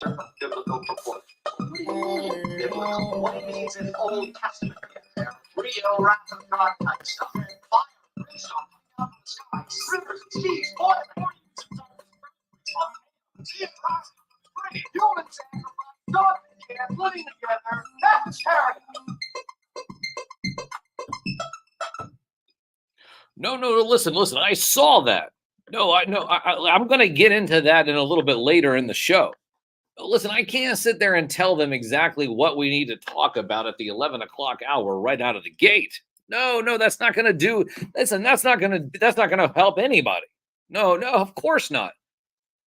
biblical proportion. Biblical. What means in Old Testament? Real wrath of God type stuff. Fire, brimstone, up the skies, rivers, seas, oil, human sacrifice, God and man living together. That's paradise. No, listen. I saw that. No, I'm going to get into that in a little bit later in the show. Listen, I can't sit there and tell them exactly what we need to talk about at the 11 o'clock hour right out of the gate. No, that's not going to do. Listen, that's not going to help anybody. No, of course not.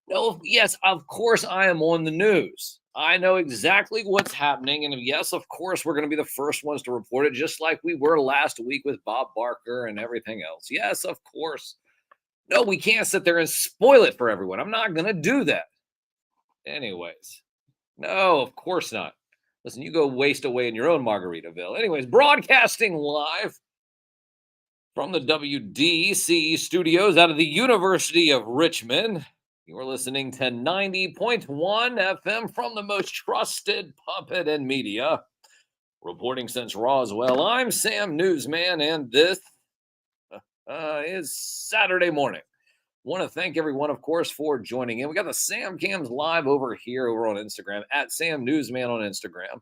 No, yes, of course I am on the news. I know exactly what's happening. And yes, of course, we're going to be the first ones to report it, just like we were last week with Bob Barker and everything else. Yes, of course. No, we can't sit there and spoil it for everyone. I'm not going to do that. Anyways, no, of course not. Listen, you go waste away in your own Margaritaville. Anyways, broadcasting live from the WDCE studios out of the University of Richmond. You're listening to 90.1 FM from the most trusted puppet and media. Reporting since Roswell, I'm Sam Newsman, and this is Saturday morning. Want to thank everyone, of course, for joining in. We got the Sam Cams live over on Instagram, at Sam Newsman on Instagram.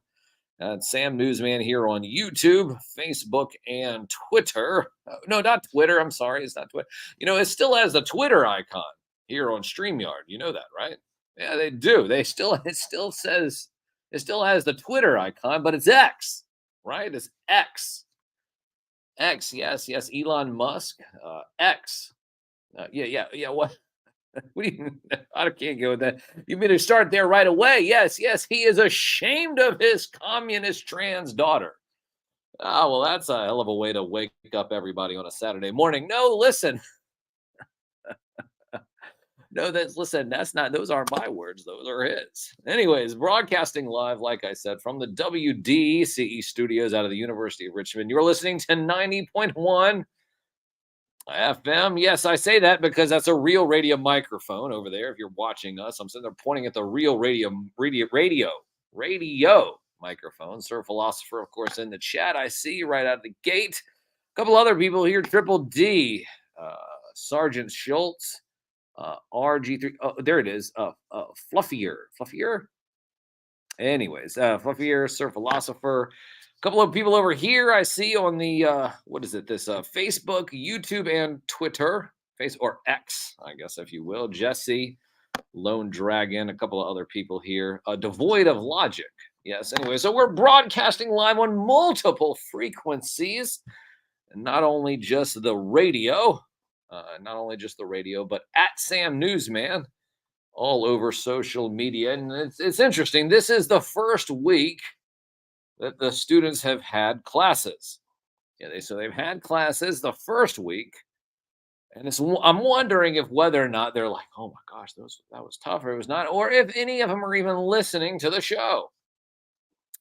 Sam Newsman here on YouTube, Facebook, and Twitter. No, not Twitter. I'm sorry. It's not Twitter. It still has the Twitter icon here on StreamYard. You know that, right? Yeah, they do. It still has the Twitter icon, but it's X, right? It's X. X, yes. Elon Musk, X. Yeah. What? What do you? I can't go with that. You mean to start there right away? Yes. He is ashamed of his communist trans daughter. Well, that's a hell of a way to wake up everybody on a Saturday morning. No, listen. No, that's not. Those aren't my words. Those are his. Anyways, broadcasting live, like I said, from the WDCE studios out of the University of Richmond. You're listening to 90.1. FM. Yes, I say that because that's a real radio microphone over there. If you're watching us, I'm sitting there pointing at the real radio microphone. Sir Philosopher, of course, in the chat. I see you right out of the gate. A couple other people here. Triple D, Sergeant Schultz, RG3. Oh, there it is. Fluffier. Anyways, Fluffier, Sir Philosopher. A couple of people over here I see on the Facebook, YouTube, and Twitter, or X, I guess, if you will. Jesse, Lone Dragon, a couple of other people here, devoid of logic. Yes, anyway, so we're broadcasting live on multiple frequencies, and not only just the radio, but at Sam Newsman, all over social media. And it's interesting. This is the first week that the students have had classes. So they've had classes the first week, and I'm wondering if whether or not they're like, oh my gosh, that was tough, or it was not, or if any of them are even listening to the show.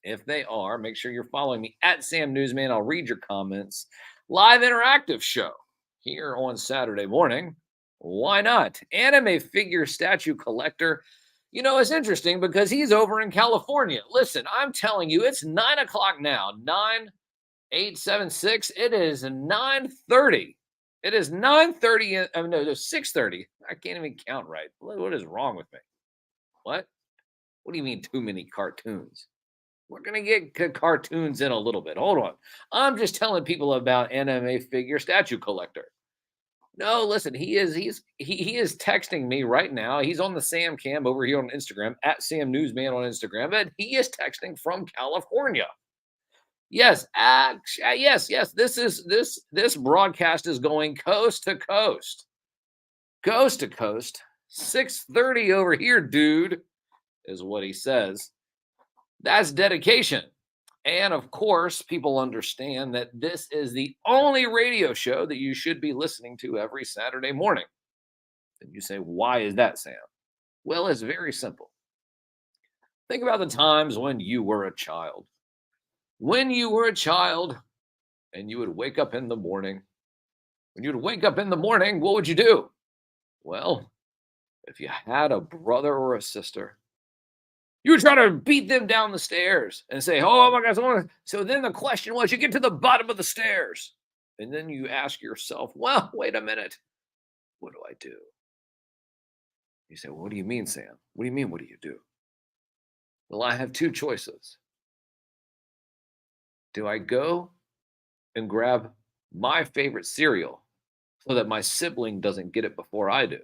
If they are, make sure you're following me at Sam Newsman. I'll read your comments. Live interactive show here on Saturday morning. Why not? Anime figure statue collector. It's interesting because he's over in California. Listen, I'm telling you, it's 9 o'clock now. 9-8-7-6. It is 9:30. It is 9:30. No, it's 6:30. I can't even count right. What is wrong with me? What? What do you mean too many cartoons? We're going to get cartoons in a little bit. Hold on. I'm just telling people about anime figure statue collector. No, listen, he is texting me right now. He's on the Sam Cam over here on Instagram, at Sam Newsman on Instagram, and he is texting from California. Yes, yes. This broadcast is going coast to coast. Coast to coast. 6:30 over here, dude, is what he says. That's dedication. And of course, people understand that this is the only radio show that you should be listening to every Saturday morning. And you say, why is that, Sam? Well, it's very simple. Think about the times when you were a child. When you were a child and you would wake up in the morning. When you'd wake up in the morning, what would you do? Well, if you had a brother or a sister, You were trying to beat them down the stairs and say, "Oh my gosh." So then the question was, you get to the bottom of the stairs. And then you ask yourself, well, wait a minute. What do I do? You say, well, what do you mean, Sam? What do you mean, what do you do? Well, I have two choices. Do I go and grab my favorite cereal so that my sibling doesn't get it before I do?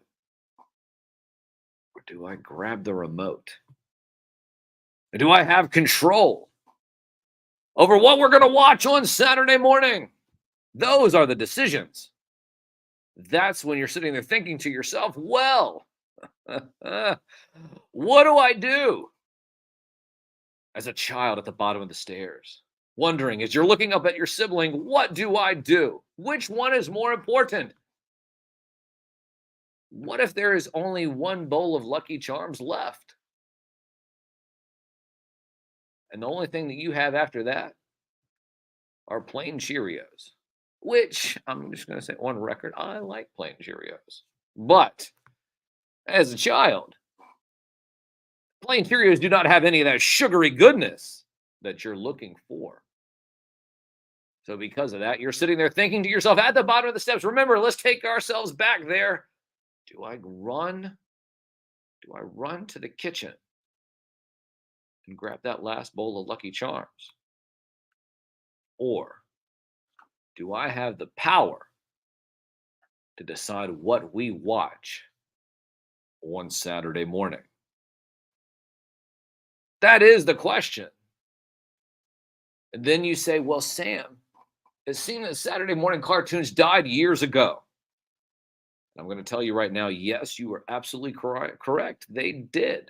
Or do I grab the remote? And do I have control over what we're going to watch on Saturday morning? Those are the decisions. That's when you're sitting there thinking to yourself, well, what do I do? As a child at the bottom of the stairs, wondering as you're looking up at your sibling, what do I do? Which one is more important? What if there is only one bowl of Lucky Charms left? And the only thing that you have after that are plain Cheerios, which I'm just going to say on record, I like plain Cheerios. But as a child, plain Cheerios do not have any of that sugary goodness that you're looking for. So because of that, you're sitting there thinking to yourself at the bottom of the steps, remember, let's take ourselves back there. Do I run? Do I run to the kitchen and grab that last bowl of Lucky Charms? Or do I have the power to decide what we watch on Saturday morning? That is the question. And then you say, well, Sam, it seemed that Saturday morning cartoons died years ago. I'm going to tell you right now, yes, you were absolutely correct. They did.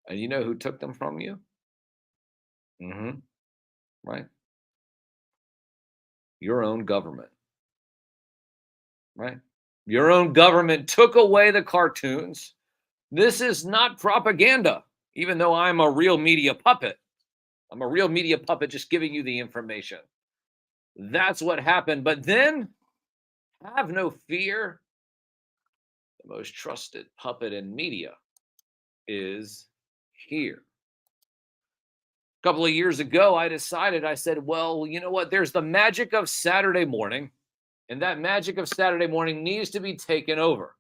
And you know who took them from you? Right? Your own government. Right? Your own government took away the cartoons. This is not propaganda, even though I'm a real media puppet. I'm a real media puppet just giving you the information. That's what happened. But then, have no fear. The most trusted puppet in media is here. A couple of years ago, I said, well, you know what? There's the magic of Saturday morning, and that magic of Saturday morning needs to be taken over.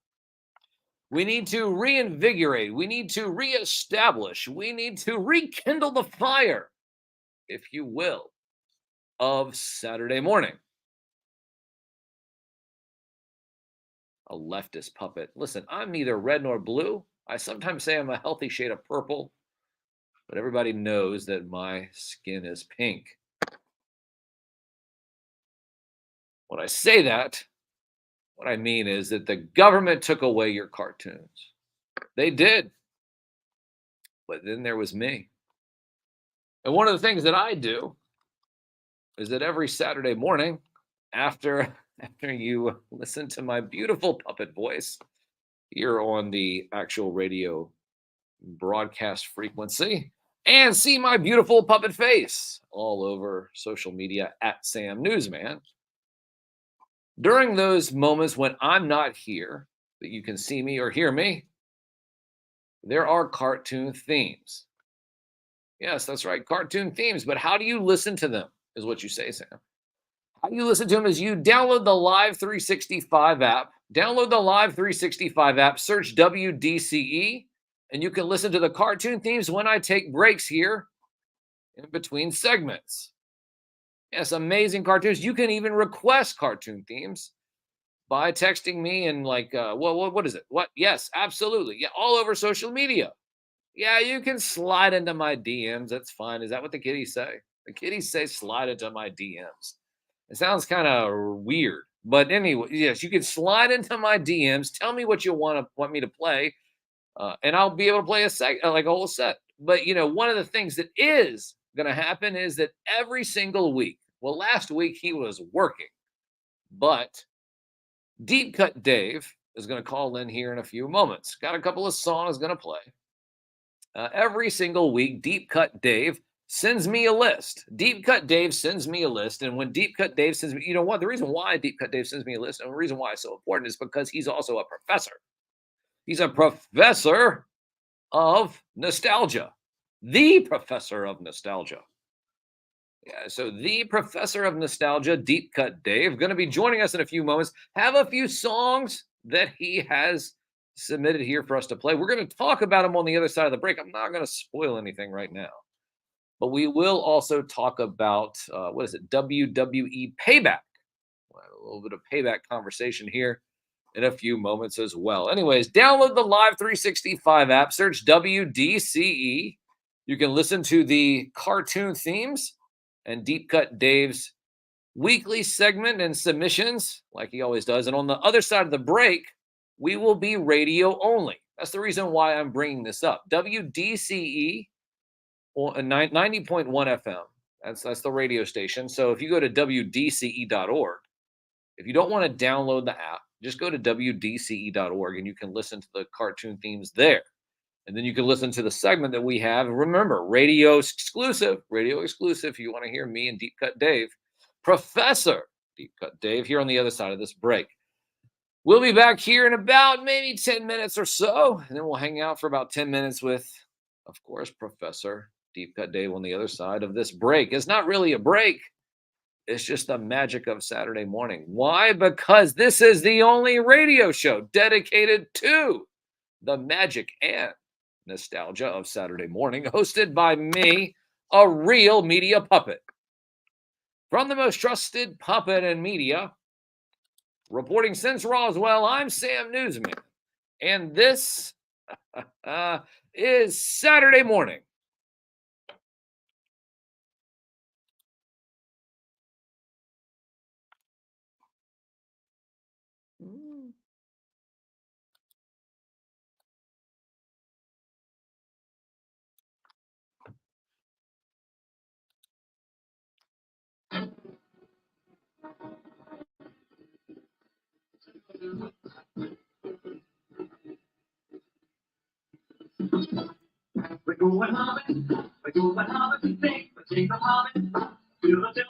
We need to reinvigorate. We need to reestablish. We need to rekindle the fire, if you will, of Saturday morning. A leftist puppet. Listen, I'm neither red nor blue. I sometimes say I'm a healthy shade of purple, but everybody knows that my skin is pink. When I say that, what I mean is that the government took away your cartoons. They did. But then there was me. And one of the things that I do is that every Saturday morning, after you listen to my beautiful puppet voice here on the actual radio broadcast frequency and see my beautiful puppet face all over social media at Sam Newsman, during those moments when I'm not here, that you can see me or hear me, there are cartoon themes. Yes, that's right, cartoon themes. But how do you listen to them, is what you say, Sam. How you listen to them is you download the Live 365 app. Download the Live 365 app, search WDCE, and you can listen to the cartoon themes when I take breaks here in between segments. Yes, amazing cartoons. You can even request cartoon themes by texting me and what is it? What? Yes, absolutely. Yeah, all over social media. Yeah, you can slide into my DMs. That's fine. Is that what the kiddies say? The kiddies say slide into my DMs. It sounds kind of weird, but anyway, yes, you can slide into my DMs. Tell me what you want me to play, and I'll be able to play a whole set. But one of the things that is going to happen is that every single week. Well, last week he was working, but Deep Cut Dave is going to call in here in a few moments. Got a couple of songs going to play. Every single week, Deep Cut Dave sends me a list. Deep Cut Dave sends me a list. And when Deep Cut Dave sends me, the reason why Deep Cut Dave sends me a list and the reason why it's so important is because he's also a professor. He's a professor of nostalgia, the professor of nostalgia. Yeah, so the professor of nostalgia, Deep Cut Dave, going to be joining us in a few moments. Have a few songs that he has submitted here for us to play. We're going to talk about them on the other side of the break. I'm not going to spoil anything right now, but we will also talk about what is it, WWE Payback. We'll have a little bit of payback conversation here in a few moments as well. Anyways, download the Live 365 app, search WDCE. You can listen to the cartoon themes and Deep Cut Dave's weekly segment and submissions, like he always does. And on the other side of the break, we will be radio only. That's the reason why I'm bringing this up. WDCE, 90.1 FM. That's the radio station. So if you go to WDCE.org, if you don't want to download the app, just go to WDCE.org and you can listen to the cartoon themes there. And then you can listen to the segment that we have. Remember, radio exclusive. If you want to hear me and Deep Cut Dave, Professor Deep Cut Dave, here on the other side of this break. We'll be back here in about maybe 10 minutes or so. And then we'll hang out for about 10 minutes with, of course, Professor Deep Cut Dave on the other side of this break. It's not really a break. It's just the magic of Saturday morning. Why? Because this is the only radio show dedicated to the magic and nostalgia of Saturday morning, hosted by me, a real media puppet. From the most trusted puppet in media, reporting since Roswell, I'm Sam Newsman. And this is Saturday morning. We're going home, we're going home, we think we're taking home to the